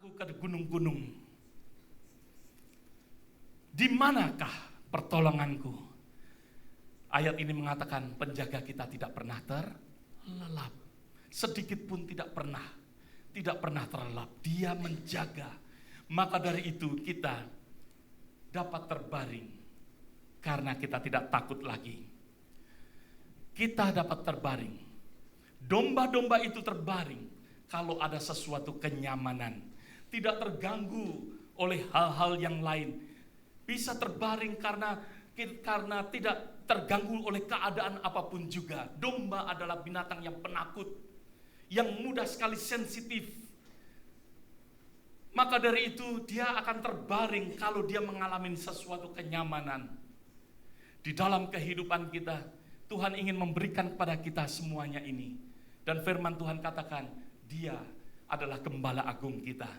aku ke gunung-gunung, di manakah pertolonganku? Ayat ini mengatakan penjaga kita tidak pernah terlelap. Sedikit pun tidak pernah terlelap. Dia menjaga. Maka dari itu kita dapat terbaring karena kita tidak takut lagi. Kita dapat terbaring. Domba-domba itu terbaring kalau ada sesuatu kenyamanan, tidak terganggu oleh hal-hal yang lain. Bisa terbaring karena tidak terganggu oleh keadaan apapun juga. Domba adalah binatang yang penakut, yang mudah sekali sensitif. Maka dari itu dia akan terbaring kalau dia mengalami sesuatu kenyamanan. Di dalam kehidupan kita, Tuhan ingin memberikan kepada kita semuanya ini. Dan firman Tuhan katakan, Dia adalah gembala agung kita.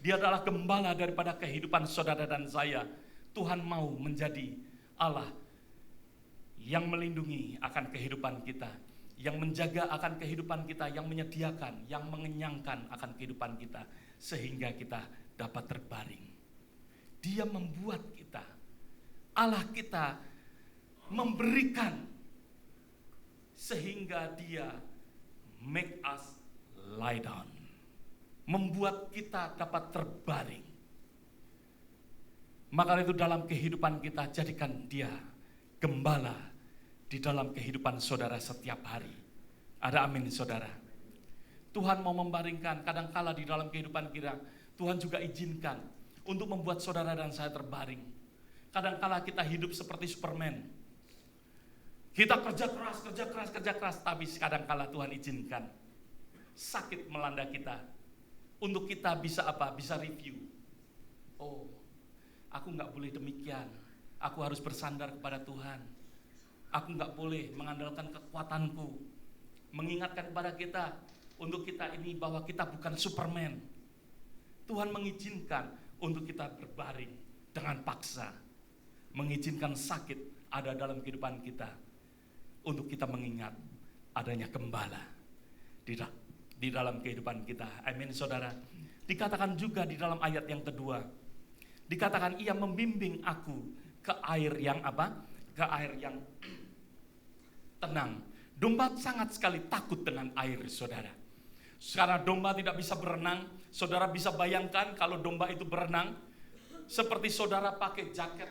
Dia adalah gembala daripada kehidupan saudara dan saya. Tuhan mau menjadi Allah yang melindungi akan kehidupan kita, yang menjaga akan kehidupan kita, yang menyediakan, yang mengenyangkan akan kehidupan kita, sehingga kita dapat terbaring. Dia membuat kita, Allah kita memberikan, sehingga Dia make us lie down, membuat kita dapat terbaring. Maka itu dalam kehidupan kita, jadikan Dia gembala di dalam kehidupan saudara setiap hari. Ada amin saudara. Tuhan mau membaringkan, kadangkala di dalam kehidupan kita, Tuhan juga izinkan untuk membuat saudara dan saya terbaring. Kadangkala kita hidup seperti Superman. Kita kerja keras, tapi kadangkala Tuhan izinkan sakit melanda kita untuk kita bisa apa? Bisa review. Oh, aku nggak boleh demikian. Aku harus bersandar kepada Tuhan. Aku nggak boleh mengandalkan kekuatanku. Mengingatkan kepada kita untuk kita ini bahwa kita bukan Superman. Tuhan mengizinkan untuk kita berbaring dengan paksa, mengizinkan sakit ada dalam kehidupan kita, untuk kita mengingat adanya gembala di dalam kehidupan kita. Amin saudara. Dikatakan juga di dalam ayat yang kedua, dikatakan Ia membimbing aku ke air yang apa? Ke air yang tenang. Domba sangat sekali takut dengan air saudara. Karena domba tidak bisa berenang, saudara bisa bayangkan kalau domba itu berenang, seperti saudara pakai jaket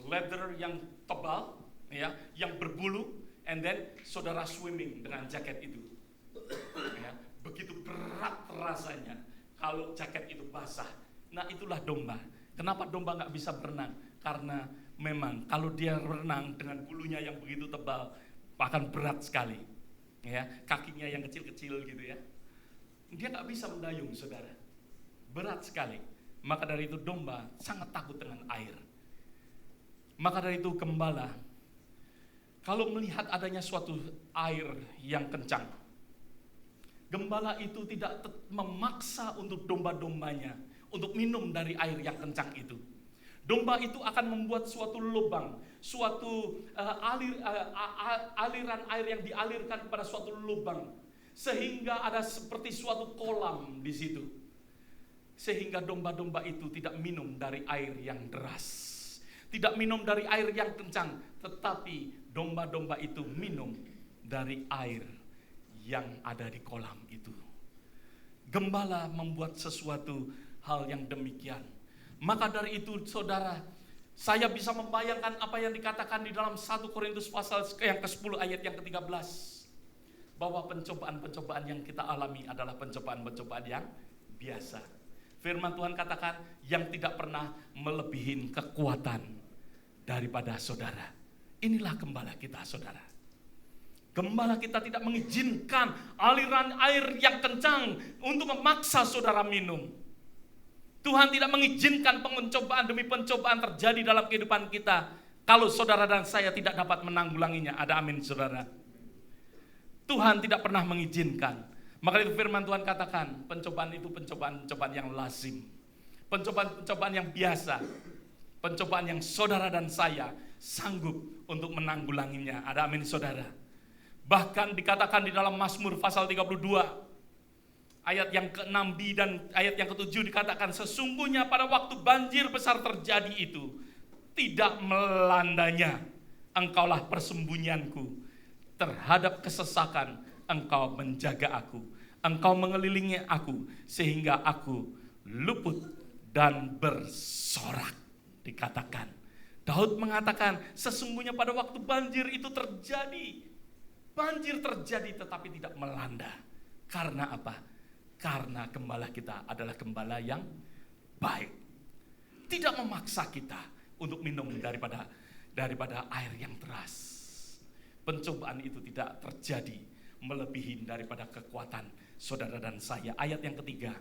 leather yang tebal, ya, yang berbulu, and then saudara swimming dengan jaket itu. Ya, begitu berat rasanya kalau jaket itu basah. Nah itulah domba. Kenapa domba nggak bisa berenang? Karena memang kalau dia berenang dengan bulunya yang begitu tebal, akan berat sekali. Ya, kakinya yang kecil-kecil gitu ya. Dia nggak bisa mendayung saudara, berat sekali. Maka dari itu domba sangat takut dengan air. Maka dari itu gembala, kalau melihat adanya suatu air yang kencang, gembala itu tidak memaksa untuk domba-dombanya untuk minum dari air yang kencang itu. Domba itu akan membuat suatu lubang, suatu aliran air yang dialirkan kepada suatu lubang, sehingga ada seperti suatu kolam di situ. Sehingga domba-domba itu tidak minum dari air yang deras, tidak minum dari air yang kencang, tetapi domba-domba itu minum dari air yang ada di kolam itu. Gembala membuat sesuatu hal yang demikian. Maka dari itu saudara, saya bisa membayangkan apa yang dikatakan di dalam 1 Korintus pasal yang ke-10 ayat yang ke-13. Bahwa pencobaan-pencobaan yang kita alami adalah pencobaan-pencobaan yang biasa. Firman Tuhan katakan yang tidak pernah melebihin kekuatan daripada saudara. Inilah gembala kita saudara. Gembala kita tidak mengizinkan aliran air yang kencang untuk memaksa saudara minum. Tuhan tidak mengizinkan pencobaan demi pencobaan terjadi dalam kehidupan kita kalau saudara dan saya tidak dapat menanggulanginya. Ada amin saudara. Tuhan tidak pernah mengizinkan. Maka itu firman Tuhan katakan, pencobaan itu pencobaan-pencobaan yang lazim, pencobaan-pencobaan yang biasa, pencobaan yang saudara dan saya sanggup untuk menanggulanginya. Ada amin saudara. Bahkan dikatakan di dalam Mazmur pasal 32 ayat yang ke-6b dan ayat yang ke-7 dikatakan, sesungguhnya pada waktu banjir besar terjadi itu, tidak melandanya, engkaulah persembunyianku. Terhadap kesesakan, engkau menjaga aku. Engkau mengelilingi aku, sehingga aku luput dan bersorak. Dikatakan, Daud mengatakan, sesungguhnya pada waktu banjir itu terjadi. Banjir terjadi tetapi tidak melanda. Karena apa? Karena gembala kita adalah gembala yang baik. Tidak memaksa kita untuk minum daripada air yang deras. Pencobaan itu tidak terjadi melebihi daripada kekuatan saudara dan saya. Ayat yang ketiga,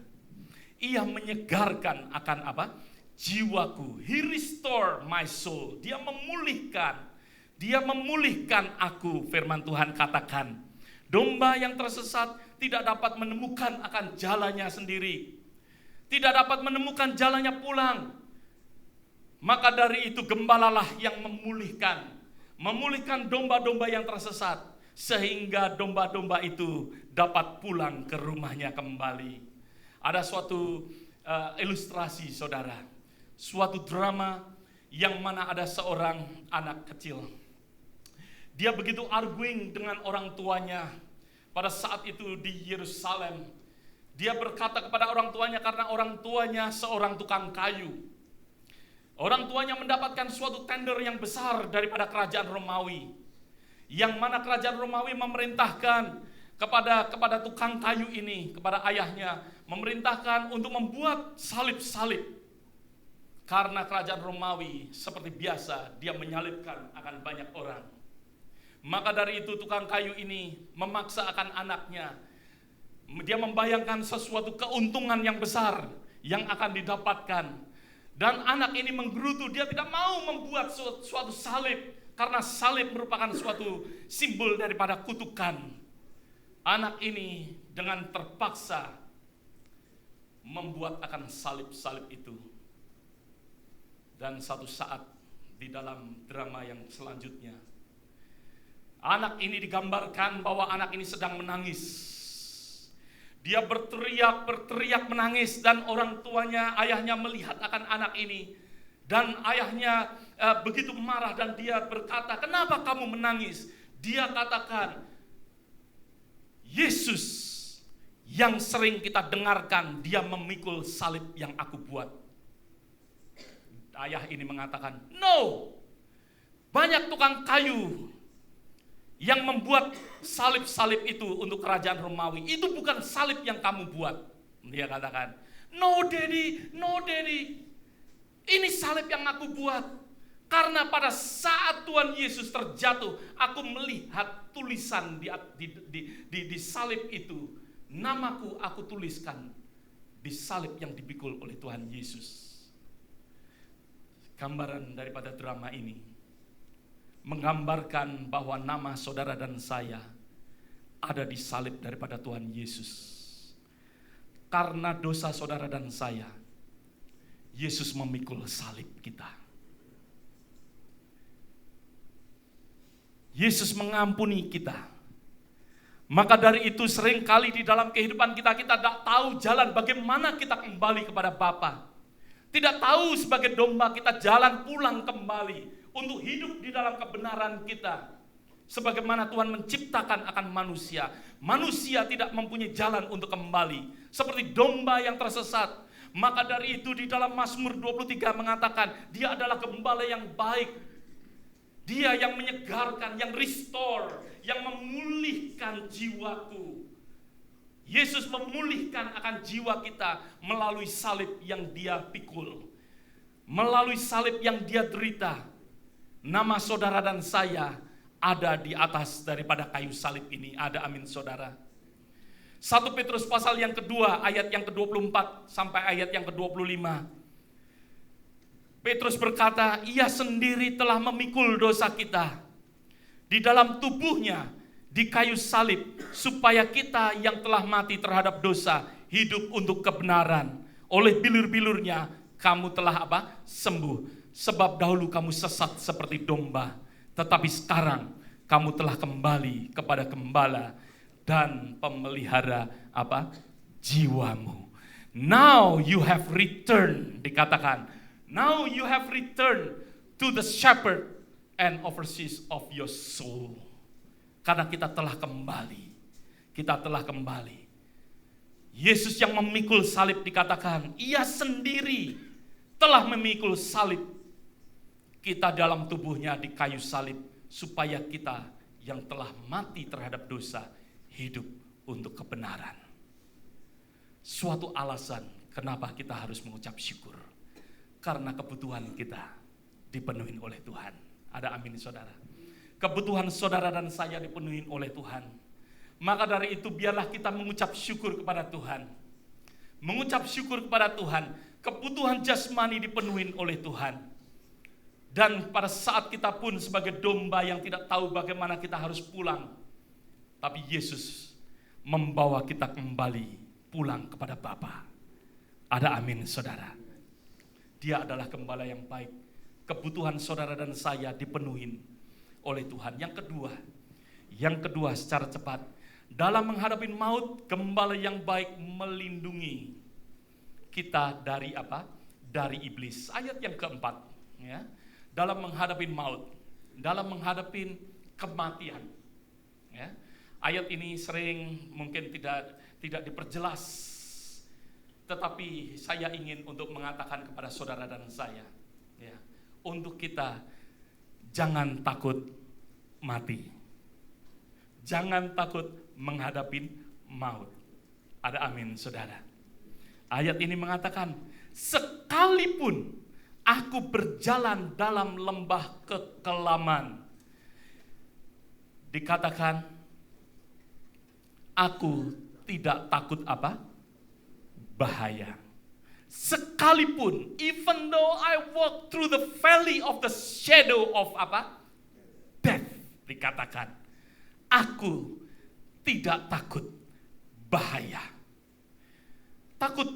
ia menyegarkan akan apa? Jiwaku. He restore my soul. Dia memulihkan aku. Firman Tuhan katakan, domba yang tersesat tidak dapat menemukan akan jalannya sendiri, tidak dapat menemukan jalannya pulang. Maka dari itu gembalalah yang memulihkan domba-domba yang tersesat, sehingga domba-domba itu dapat pulang ke rumahnya kembali. Ada suatu ilustrasi saudara, suatu drama yang mana ada seorang anak kecil. Dia begitu arguing dengan orang tuanya pada saat itu di Yerusalem. Dia berkata kepada orang tuanya, karena orang tuanya seorang tukang kayu. Orang tuanya mendapatkan suatu tender yang besar daripada kerajaan Romawi, yang mana kerajaan Romawi memerintahkan kepada tukang kayu ini, kepada ayahnya, memerintahkan untuk membuat salib-salib. Karena kerajaan Romawi seperti biasa, dia menyalibkan akan banyak orang. Maka dari itu tukang kayu ini memaksa akan anaknya. Dia membayangkan sesuatu keuntungan yang besar yang akan didapatkan. Dan anak ini menggerutu, dia tidak mau membuat suatu salib, karena salib merupakan suatu simbol daripada kutukan. Anak ini dengan terpaksa membuat akan salib-salib itu. Dan satu saat di dalam drama yang selanjutnya, anak ini digambarkan bahwa anak ini sedang menangis. Dia berteriak menangis, dan orang tuanya, ayahnya melihat akan anak ini. Dan ayahnya begitu marah, dan dia berkata, kenapa kamu menangis? Dia katakan, Yesus yang sering kita dengarkan, dia memikul salib yang aku buat. Ayah ini mengatakan, no, banyak tukang kayu yang membuat salib-salib itu untuk kerajaan Romawi. Itu bukan salib yang kamu buat. Dia katakan, no daddy, ini salib yang aku buat. Karena pada saat Tuhan Yesus terjatuh, aku melihat tulisan di salib itu. Namaku aku tuliskan di salib yang dipikul oleh Tuhan Yesus. Gambaran daripada drama ini menggambarkan bahwa nama saudara dan saya ada di salib daripada Tuhan Yesus. Karena dosa saudara dan saya, Yesus memikul salib kita. Yesus mengampuni kita. Maka dari itu seringkali di dalam kehidupan kita tidak tahu jalan bagaimana kita kembali kepada Bapa. Tidak tahu sebagai domba kita jalan pulang kembali untuk hidup di dalam kebenaran kita. Sebagaimana Tuhan menciptakan akan manusia. Manusia tidak mempunyai jalan untuk kembali. Seperti domba yang tersesat. Maka dari itu di dalam Mazmur 23 mengatakan, dia adalah gembala yang baik. Dia yang menyegarkan, yang restore, yang memulihkan jiwaku. Yesus memulihkan akan jiwa kita melalui salib yang dia pikul. Melalui salib yang dia derita. Nama saudara dan saya ada di atas daripada kayu salib ini. Ada, amin saudara. 1 Petrus pasal yang kedua ayat yang ke-24 sampai ayat yang ke-25. Petrus berkata, ia sendiri telah memikul dosa kita di dalam tubuhnya di kayu salib, supaya kita yang telah mati terhadap dosa hidup untuk kebenaran. Oleh bilur-bilurnya kamu telah apa? Sembuh. Sebab dahulu kamu sesat seperti domba, tetapi sekarang kamu telah kembali kepada gembala dan pemelihara apa? jiwamu. Now you have returned, dikatakan. Now you have returned to the shepherd and overseers of your soul. Karena kita telah kembali. Kita telah kembali. Yesus yang memikul salib dikatakan, ia sendiri telah memikul salib. Kita dalam tubuhnya di kayu salib, supaya kita yang telah mati terhadap dosa, hidup untuk kebenaran. Suatu alasan kenapa kita harus mengucap syukur. Karena kebutuhan kita dipenuhi oleh Tuhan. Ada amin saudara. Kebutuhan saudara dan saya dipenuhi oleh Tuhan. Maka dari itu biarlah kita mengucap syukur kepada Tuhan. Mengucap syukur kepada Tuhan. Kebutuhan jasmani dipenuhi oleh Tuhan. Dan pada saat kita pun sebagai domba yang tidak tahu bagaimana kita harus pulang. Tapi Yesus membawa kita kembali pulang kepada Bapa. Ada amin saudara. Dia adalah gembala yang baik. Kebutuhan saudara dan saya dipenuhi oleh Tuhan. Yang kedua secara cepat. Dalam menghadapi maut, gembala yang baik melindungi kita dari apa? Dari iblis. Ayat yang keempat. Ya. Dalam menghadapi maut, dalam menghadapi kematian. Ya. Ayat ini sering mungkin tidak diperjelas. Tetapi saya ingin untuk mengatakan kepada saudara dan saya, ya, untuk kita jangan takut mati. Jangan takut menghadapi maut. Ada amin saudara. Ayat ini mengatakan, sekalipun aku berjalan dalam lembah kekelaman, dikatakan, aku tidak takut apa? Bahaya. Sekalipun, even though I walk through the valley of the shadow of apa? Death, dikatakan, aku tidak takut bahaya. Takut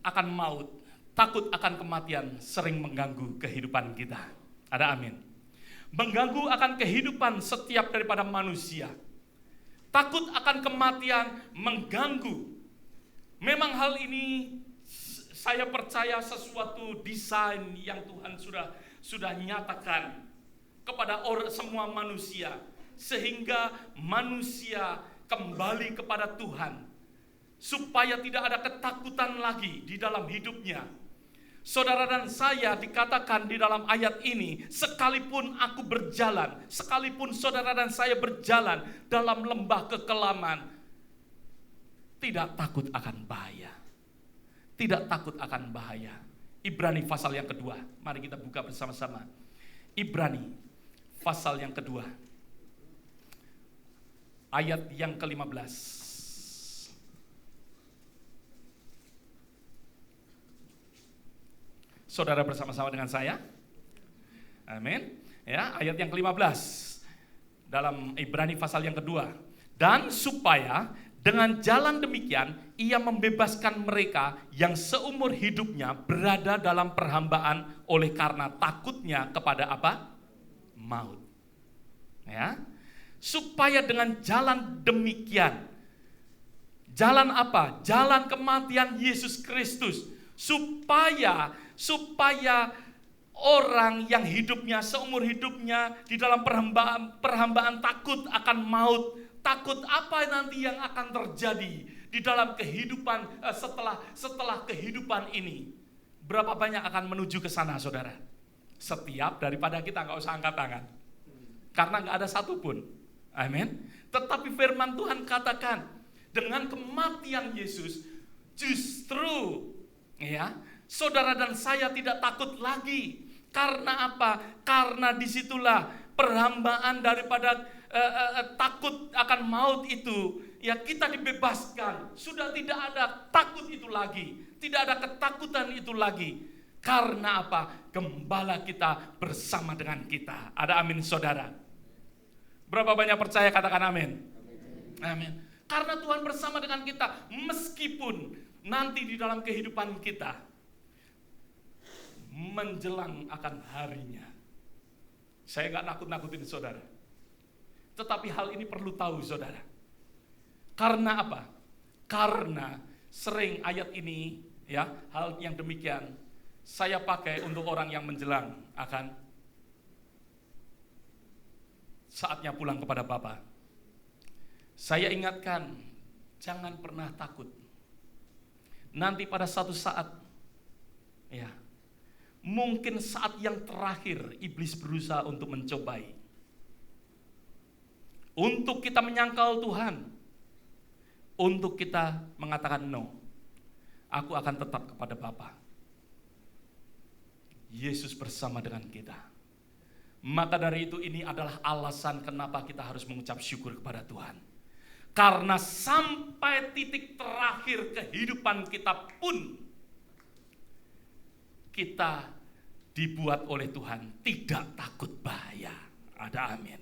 akan maut, takut akan kematian sering mengganggu kehidupan kita. Ada amin. Mengganggu akan kehidupan setiap daripada manusia. Takut akan kematian mengganggu. Memang hal ini saya percaya sesuatu desain yang Tuhan sudah nyatakan kepada semua manusia, sehingga manusia kembali kepada Tuhan, supaya tidak ada ketakutan lagi di dalam hidupnya. Saudara dan saya dikatakan di dalam ayat ini, sekalipun aku berjalan, sekalipun saudara dan saya berjalan dalam lembah kekelaman, tidak takut akan bahaya. Tidak takut akan bahaya. Ibrani pasal yang kedua. Mari kita buka bersama-sama. Ibrani pasal yang kedua. Ayat yang ke-15. Saudara bersama-sama dengan saya. Amin. Ya, ayat yang ke-15. Dalam Ibrani pasal yang kedua. Dan supaya dengan jalan demikian, ia membebaskan mereka yang seumur hidupnya berada dalam perhambaan oleh karena takutnya kepada apa? Maut. Ya. Supaya dengan jalan demikian, jalan apa? Jalan kematian Yesus Kristus. Supaya orang yang hidupnya seumur hidupnya di dalam perhambaan takut akan maut. Takut apa nanti yang akan terjadi di dalam kehidupan setelah kehidupan ini. Berapa banyak akan menuju ke sana saudara? Setiap daripada kita nggak usah angkat tangan. Karena nggak ada satupun. Amin. Tetapi firman Tuhan katakan, dengan kematian Yesus, justru ya, saudara dan saya tidak takut lagi. Karena apa? Karena disitulah perhambaan daripada takut akan maut itu, ya kita dibebaskan. Sudah tidak ada takut itu lagi, tidak ada ketakutan itu lagi. Karena apa? Gembala kita bersama dengan kita. Ada amin saudara. Berapa banyak percaya katakan amin? Amin. Karena Tuhan bersama dengan kita, meskipun nanti di dalam kehidupan kita menjelang akan harinya. Saya gak nakut-nakutin saudara. Tetapi hal ini perlu tahu saudara. Karena apa? Karena Sering ayat ini, ya, hal yang demikian saya pakai untuk orang yang menjelang akan saatnya pulang kepada Bapa. Saya ingatkan, jangan pernah takut. Nanti pada satu saat, ya, mungkin saat yang terakhir iblis berusaha untuk mencobai, untuk kita menyangkal Tuhan, untuk kita mengatakan no, aku akan tetap kepada Bapa. Yesus bersama dengan kita. Maka dari itu ini adalah alasan kenapa kita harus mengucap syukur kepada Tuhan. Karena sampai titik terakhir kehidupan kita pun kita dibuat oleh Tuhan tidak takut bahaya. Ada amin.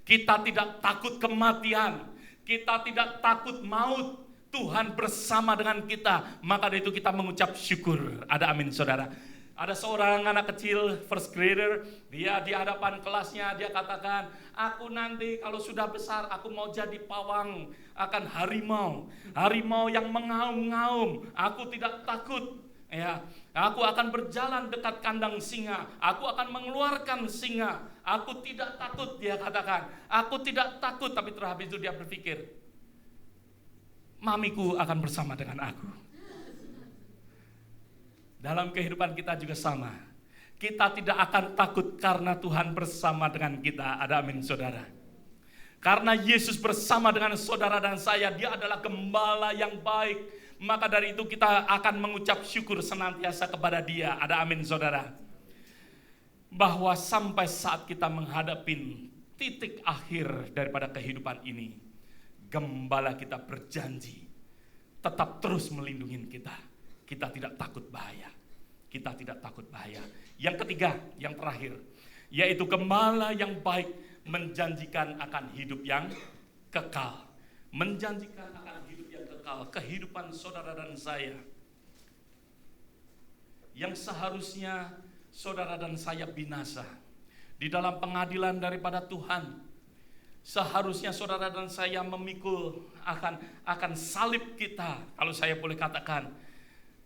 Kita tidak takut kematian, kita tidak takut maut. Tuhan bersama dengan kita. Maka dari itu kita mengucap syukur. Ada amin, saudara. Ada seorang anak kecil, first grader, dia di hadapan kelasnya, dia katakan, aku nanti kalau sudah besar, aku mau jadi pawang, akan harimau. Harimau yang mengaum-ngaum, aku tidak takut. Ya, aku akan berjalan dekat kandang singa, aku akan mengeluarkan singa, aku tidak takut, dia katakan. Aku tidak takut, tapi terhabis itu dia berpikir, mamiku akan bersama dengan aku. Dalam kehidupan kita juga sama. Kita tidak akan takut karena Tuhan bersama dengan kita. Ada amin, saudara. Karena Yesus bersama dengan saudara dan saya, dia adalah gembala yang baik. Maka dari itu kita akan mengucap syukur senantiasa kepada dia. Ada amin, saudara. Bahwa sampai saat kita menghadapi titik akhir daripada kehidupan ini, gembala kita berjanji tetap terus melindungi kita. Kita tidak takut bahaya. Kita tidak takut bahaya. Yang ketiga, yang terakhir, yaitu gembala yang baik menjanjikan akan hidup yang kekal. Menjanjikan akan hidup yang kekal. Kehidupan saudara dan saya, yang seharusnya saudara dan saya binasa di dalam pengadilan daripada Tuhan. Seharusnya saudara dan saya memikul akan salib kita, kalau saya boleh katakan.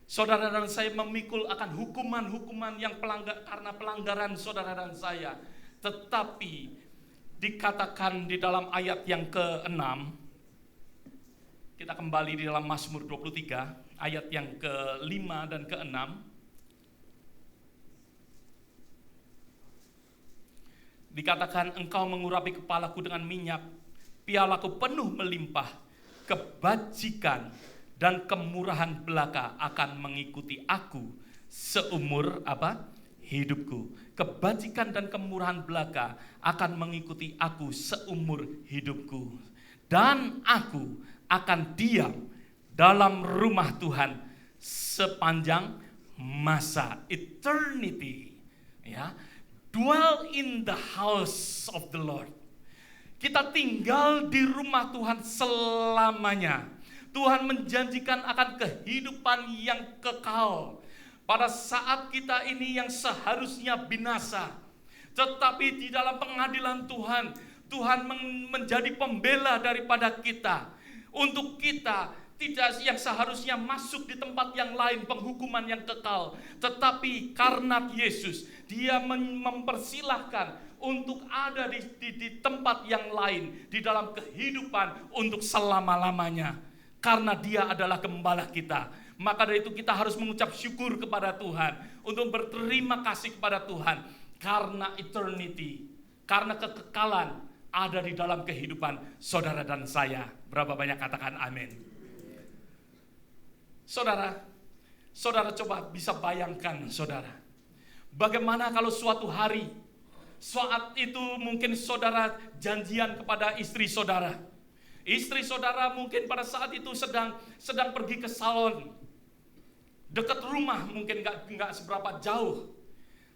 Saudara dan saya memikul akan hukuman-hukuman yang karena pelanggaran saudara dan saya. Tetapi dikatakan di dalam ayat yang ke-6, kita kembali di dalam Mazmur 23, ayat yang ke-5 dan ke-6. Dikatakan, engkau mengurapi kepalaku dengan minyak, pialaku penuh melimpah, kebajikan dan kemurahan belaka akan mengikuti aku seumur hidupku. Kebajikan dan kemurahan belaka akan mengikuti aku seumur hidupku. Dan aku akan diam dalam rumah Tuhan sepanjang masa, eternity. Ya, dwell in the house of the Lord. Kita tinggal di rumah Tuhan selamanya. Tuhan menjanjikan akan kehidupan yang kekal pada saat kita ini yang seharusnya binasa. Tetapi di dalam pengadilan Tuhan, Tuhan menjadi pembela daripada kita. Untuk kita tidak yang seharusnya masuk di tempat yang lain, penghukuman yang kekal. Tetapi karena Yesus, dia mempersilahkan untuk ada di tempat yang lain, di dalam kehidupan untuk selama-lamanya. Karena dia adalah gembala kita. Maka dari itu kita harus mengucap syukur kepada Tuhan. Untuk berterima kasih kepada Tuhan. Karena eternity, karena kekekalan ada di dalam kehidupan saudara dan saya. Berapa banyak katakan amin. Saudara coba bisa bayangkan saudara. Bagaimana kalau suatu hari, saat itu mungkin saudara janjian kepada istri saudara. Istri saudara mungkin pada saat itu sedang pergi ke salon. Dekat rumah mungkin nggak seberapa jauh.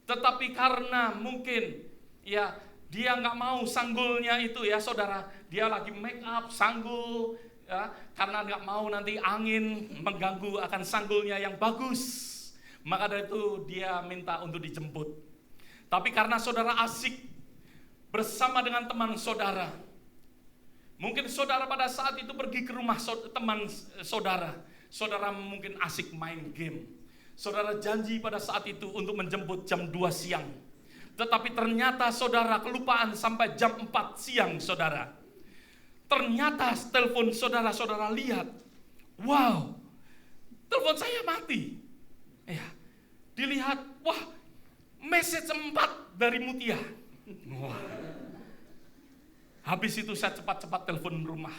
Tetapi karena mungkin ya dia nggak mau sanggulnya itu ya saudara. Dia lagi make up, sanggul. Ya, karena nggak mau nanti angin mengganggu akan sanggulnya yang bagus. Maka dari itu dia minta untuk dijemput. Tapi karena saudara asik bersama dengan teman saudara. Mungkin saudara pada saat itu pergi ke rumah teman saudara. Saudara mungkin asik main game. Saudara janji pada saat itu untuk menjemput jam 2 siang. Tetapi ternyata saudara kelupaan sampai jam 4 siang saudara. Ternyata telepon saudara lihat. Wow, telepon saya mati. Ya, dilihat, wah, message 4 dari Mutia. Wah. Habis itu saya cepat-cepat telepon rumah.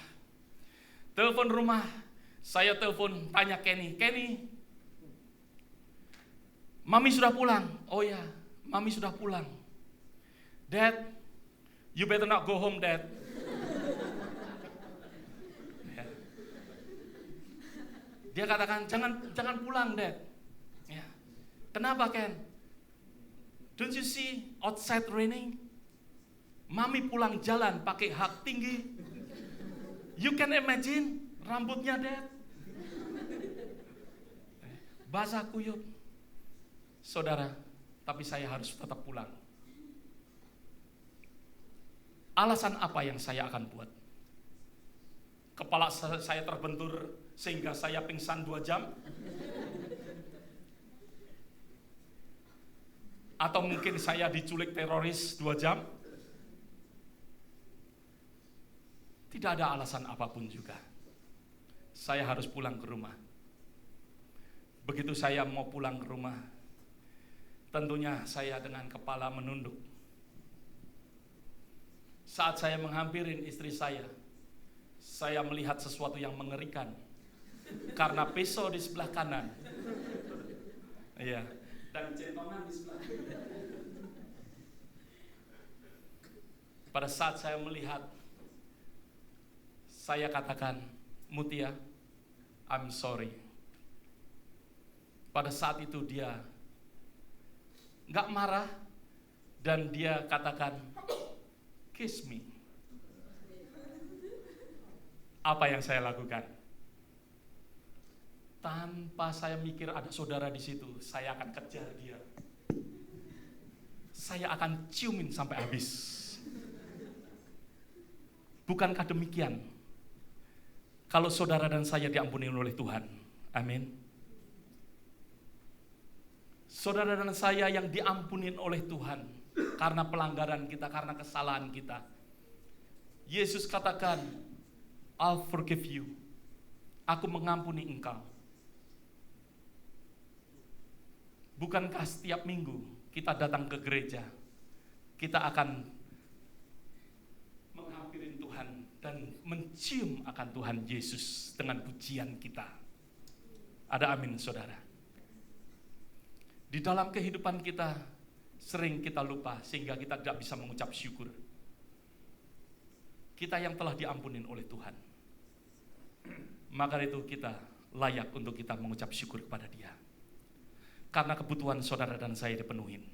Telepon rumah, saya telepon tanya Kenny, Mami sudah pulang? Oh ya, Mami sudah pulang. Dad, you better not go home, Dad. Ya. Dia katakan, jangan pulang, Dad. Ya. Kenapa, Ken? Don't you see outside raining? Mami pulang jalan pakai hak tinggi. You can imagine rambutnya, Dad. Basah kuyup. Saudara, tapi saya harus tetap pulang. Alasan apa yang saya akan buat? Kepala saya terbentur sehingga saya pingsan 2 jam? Atau mungkin saya diculik teroris 2 jam? Tidak ada alasan apapun juga. Saya harus pulang ke rumah. Begitu saya mau pulang ke rumah, tentunya saya dengan kepala menunduk. Saat saya menghampirin istri saya melihat sesuatu yang mengerikan. Karena pisau di sebelah kanan. Iya, dan centongan di sebelah. Pada saat saya melihat, saya katakan, Mutia, I'm sorry. Pada saat itu dia nggak marah dan dia katakan, kiss me. Apa yang saya lakukan? Tanpa saya mikir ada saudara di situ, saya akan kejar dia. Saya akan ciumin sampai habis. Bukankah demikian? Kalau saudara dan saya diampuni oleh Tuhan, amin. Saudara dan saya yang diampunin oleh Tuhan karena pelanggaran kita, karena kesalahan kita. Yesus katakan, I'll forgive you. Aku mengampuni engkau. Bukankah setiap minggu kita datang ke gereja, kita akan menghampirin Tuhan dan mencium akan Tuhan Yesus dengan pujian kita. Ada amin, saudara. Di dalam kehidupan kita sering kita lupa sehingga kita tidak bisa mengucap syukur. Kita yang telah diampunin oleh Tuhan, maka itu kita layak untuk kita mengucap syukur kepada Dia. Karena kebutuhan saudara dan saya dipenuhin.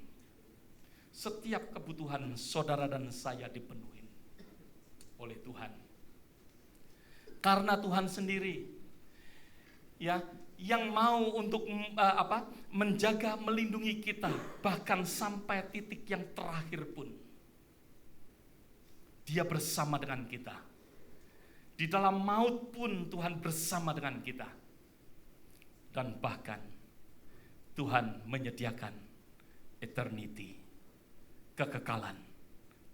Setiap kebutuhan saudara dan saya dipenuhin oleh Tuhan. Karena Tuhan sendiri ya yang mau untuk menjaga, melindungi kita bahkan sampai titik yang terakhir pun. Dia bersama dengan kita. Di dalam maut pun Tuhan bersama dengan kita. Dan bahkan Tuhan menyediakan eternity, kekekalan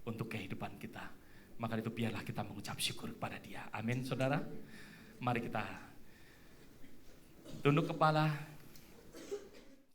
untuk kehidupan kita. Maka itu biarlah kita mengucap syukur kepada Dia. Amin, saudara. Mari kita tunduk kepala.